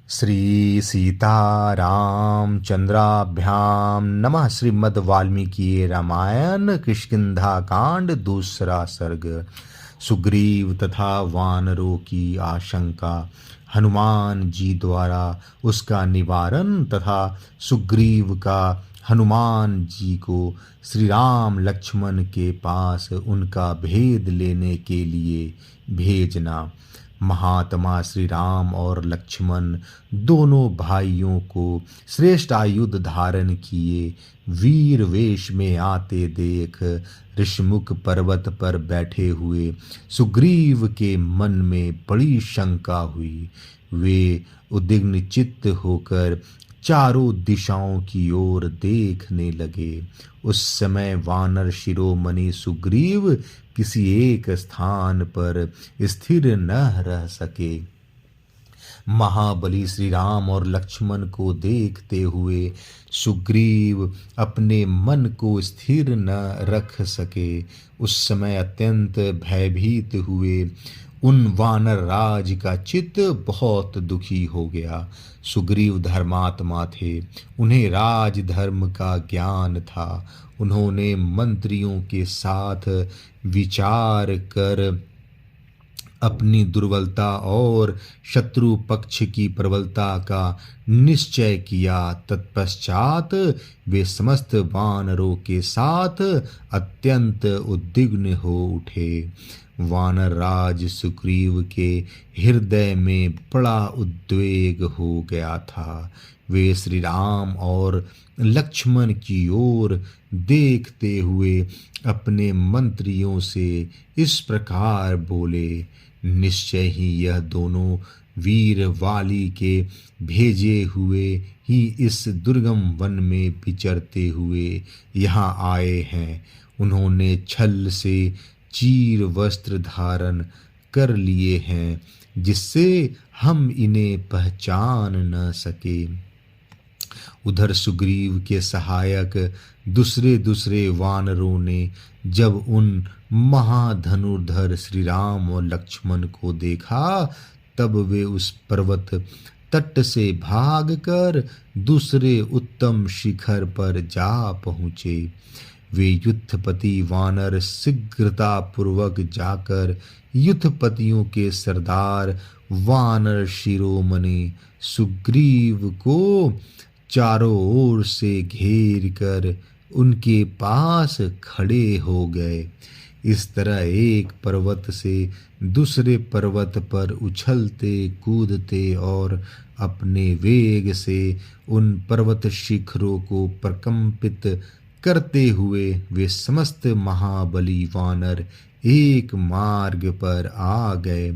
श्री सीताराम चंद्राभ्याम नमः। श्रीमद् वाल्मीकि रामायण किष्किंधा कांड दूसरा सर्ग। सुग्रीव तथा वानरों की आशंका, हनुमान जी द्वारा उसका निवारण तथा सुग्रीव का हनुमान जी को श्री राम लक्ष्मण के पास उनका भेद लेने के लिए भेजना। महात्मा श्री राम और लक्ष्मण दोनों भाइयों को श्रेष्ठ आयुध धारण किए वीर वेश में आते देख ऋषमुख पर्वत पर बैठे हुए सुग्रीव के मन में बड़ी शंका हुई। वे उद्विग्न चित्त होकर चारों दिशाओं की ओर देखने लगे। उस समय वानर शिरोमणि सुग्रीव किसी एक स्थान पर स्थिर न रह सके। महाबली श्री राम और लक्ष्मण को देखते हुए सुग्रीव अपने मन को स्थिर न रख सके। उस समय अत्यंत भयभीत हुए उन वानर राज का चित्त बहुत दुखी हो गया। सुग्रीव धर्मात्मा थे, उन्हें राज धर्म का ज्ञान था। उन्होंने मंत्रियों के साथ विचार कर अपनी दुर्बलता और शत्रु पक्ष की प्रबलता का निश्चय किया। तत्पश्चात वे समस्त वानरों के साथ अत्यंत उद्विग्न हो उठे। वानर राज सुग्रीव के हृदय में बड़ा उद्वेग हो गया था। वे श्री राम और लक्ष्मण की ओर देखते हुए अपने मंत्रियों से इस प्रकार बोले, निश्चय ही यह दोनों वीर वाली के भेजे हुए ही इस दुर्गम वन में विचरते हुए यहाँ आए हैं। उन्होंने छल से चीर वस्त्र धारण कर लिए हैं, जिससे हम इन्हें पहचान न सके। उधर सुग्रीव के सहायक दूसरे दूसरे वानरों ने जब उन महाधनुर्धर श्री राम और लक्ष्मण को देखा, तब वे उस पर्वत तट से भागकर दूसरे उत्तम शिखर पर जा पहुँचे। वे युद्धपति वानर शीघ्रता पूर्वक जाकर युद्धपतियों के सरदार वानर शिरोमणि सुग्रीव को चारों ओर से घेर कर उनके पास खड़े हो गए। इस तरह एक पर्वत से दूसरे पर्वत पर उछलते कूदते और अपने वेग से उन पर्वत शिखरों को प्रकंपित करते हुए वे समस्त महाबली वानर एक मार्ग पर आ गए।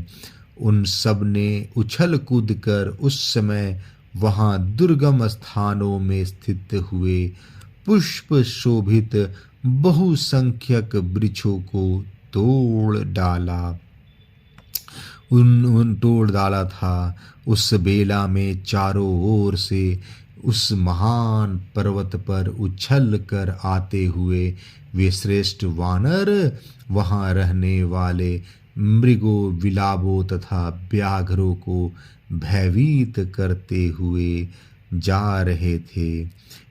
उन सब ने उछल कूद कर उस समय वहां दुर्गम स्थानों में स्थित हुए पुष्प शोभित बहुसंख्यक वृक्षों को तोड़ डाला था। उस बेला में चारों ओर से उस महान पर्वत पर उछल कर आते हुए वे श्रेष्ठ वानर वहां रहने वाले मृगों, बिलावों तथा व्याघ्रों को भयभीत करते हुए जा रहे थे।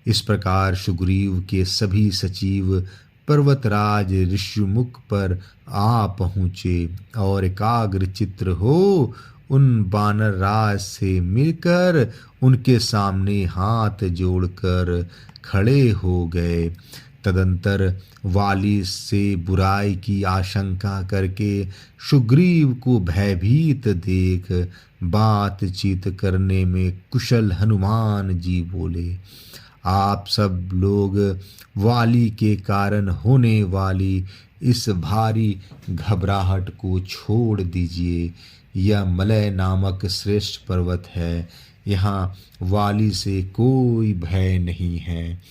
इस प्रकार सुग्रीव के सभी सचिव पर्वतराज ऋषिमुख पर आ पहुँचे और एकाग्र चित्र हो उन वानर राज से मिलकर उनके सामने हाथ जोड़कर खड़े हो गए। तदंतर वाली से बुराई की आशंका करके सुग्रीव को भयभीत देख बातचीत करने में कुशल हनुमान जी बोले, आप सब लोग वाली के कारण होने वाली इस भारी घबराहट को छोड़ दीजिए। यह मलय नामक श्रेष्ठ पर्वत है, यहाँ वाली से कोई भय नहीं है।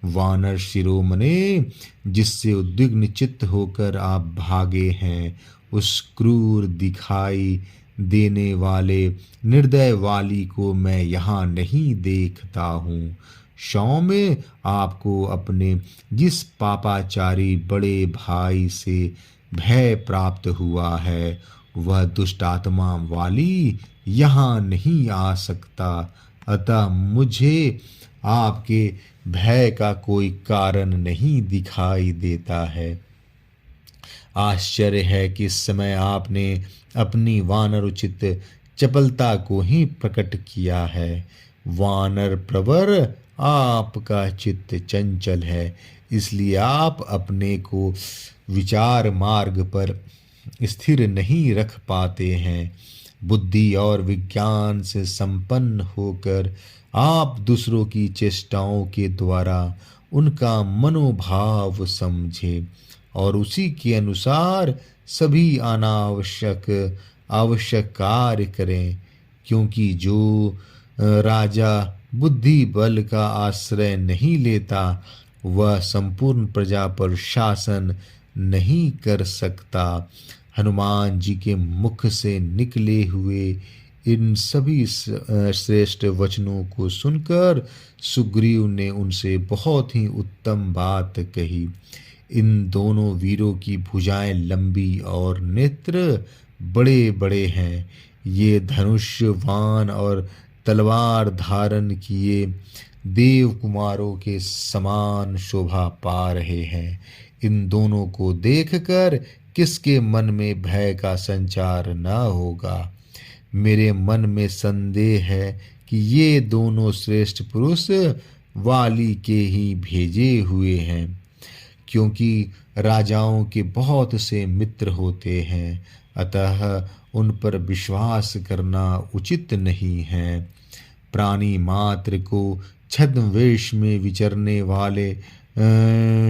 वानर शिरोमणि, जिससे उद्विग्न चित्त होकर आप भागे हैं, उस क्रूर दिखाई देने वाले निर्दय वाली को मैं यहाँ नहीं देखता हूँ। सौम्य, आपको अपने जिस पापाचारी बड़े भाई से भय प्राप्त हुआ है, वह दुष्ट आत्मा वाली यहाँ नहीं आ सकता, अतः मुझे आपके भय का कोई कारण नहीं दिखाई देता है। आश्चर्य है कि इस समय आपने अपनी वानर उचित चपलता को ही प्रकट किया है। वानर प्रवर, आपका चित्त चंचल है, इसलिए आप अपने को विचार मार्ग पर स्थिर नहीं रख पाते हैं। बुद्धि और विज्ञान से संपन्न होकर आप दूसरों की चेष्टाओं के द्वारा उनका मनोभाव समझे और उसी के अनुसार सभी आवश्यक कार्य करें, क्योंकि जो राजा बुद्धि बल का आश्रय नहीं लेता वह संपूर्ण प्रजा पर शासन नहीं कर सकता। हनुमान जी के मुख से निकले हुए इन सभी श्रेष्ठ वचनों को सुनकर सुग्रीव ने उनसे बहुत ही उत्तम बात कही। इन दोनों वीरों की भुजाएं लंबी और नेत्र बड़े बड़े हैं। ये धनुष बाण और तलवार धारण किए देव कुमारों के समान शोभा पा रहे हैं। इन दोनों को देखकर किसके मन में भय का संचार न होगा। मेरे मन में संदेह है कि ये दोनों श्रेष्ठ पुरुष वाली के ही भेजे हुए हैं, क्योंकि राजाओं के बहुत से मित्र होते हैं, अतः उन पर विश्वास करना उचित नहीं है। प्राणी मात्र को छद्मवेश में विचरने वाले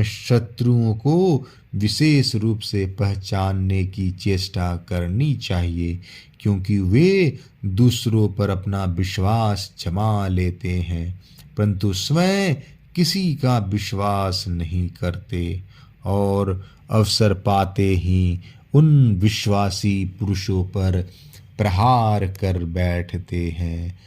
शत्रुओं को विशेष रूप से पहचानने की चेष्टा करनी चाहिए, क्योंकि वे दूसरों पर अपना विश्वास जमा लेते हैं, परंतु स्वयं किसी का विश्वास नहीं करते और अवसर पाते ही उन विश्वासी पुरुषों पर प्रहार कर बैठते हैं।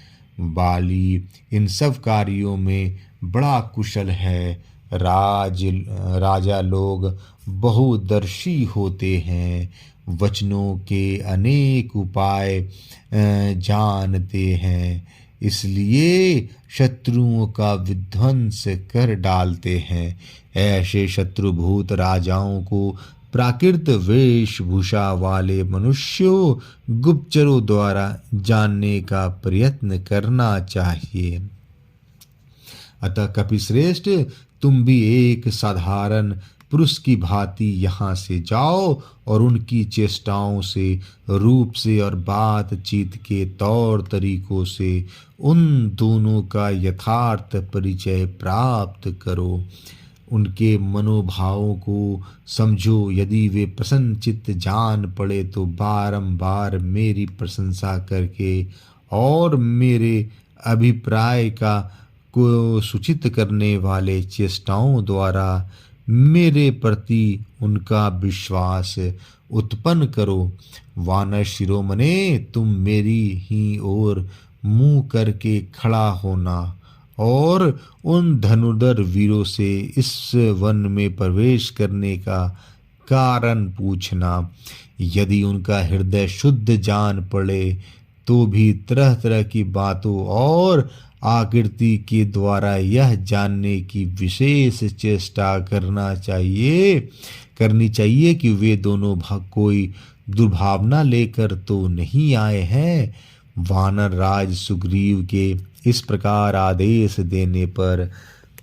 बाली इन सब कार्यों में बड़ा कुशल है। राजा लोग बहुदर्शी होते हैं, वचनों के अनेक उपाय जानते हैं, इसलिए शत्रुओं का विध्वंस कर डालते हैं। ऐसे शत्रुभूत राजाओं को प्राकृत वेशभूषा वाले मनुष्यों गुप्तचरों द्वारा जानने का प्रयत्न करना चाहिए। अतः कपिश्रेष्ठ, तुम भी एक साधारण पुरुष की भांति यहाँ से जाओ और उनकी चेष्टाओं से, रूप से और बातचीत के तौर तरीकों से उन दोनों का यथार्थ परिचय प्राप्त करो। उनके मनोभावों को समझो। यदि वे प्रसन्नचित्त जान पड़े तो बारंबार मेरी प्रशंसा करके और मेरे अभिप्राय को सूचित करने वाले चेष्टाओं द्वारा मेरे प्रति उनका विश्वास उत्पन्न करो। वानर शिरोमणे, तुम मेरी ही ओर मुंह करके खड़ा होना और उन धनुर्धर वीरों से इस वन में प्रवेश करने का कारण पूछना। यदि उनका हृदय शुद्ध जान पड़े तो भी तरह तरह की बातों और आकृति के द्वारा यह जानने की विशेष चेष्टा करनी चाहिए कि वे दोनों कोई दुर्भावना लेकर तो नहीं आए हैं। वानर राज सुग्रीव के इस प्रकार आदेश देने पर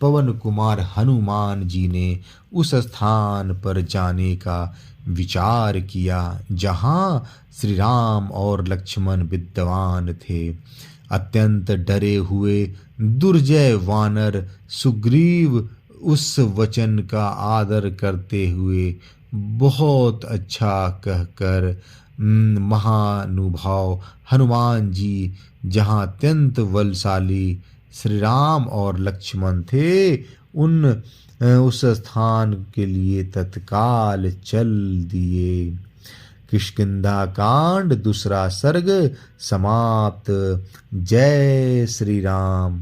पवन कुमार हनुमान जी ने उस स्थान पर जाने का विचार किया जहाँ श्री राम और लक्ष्मण विद्यमान थे। अत्यंत डरे हुए दुर्जय वानर सुग्रीव उस वचन का आदर करते हुए बहुत अच्छा कहकर महानुभाव हनुमान जी जहाँ अत्यंत बलशाली श्री राम और लक्ष्मण थे उस स्थान के लिए तत्काल चल दिए। किष्किंधा कांड दूसरा सर्ग समाप्त। जय श्री राम।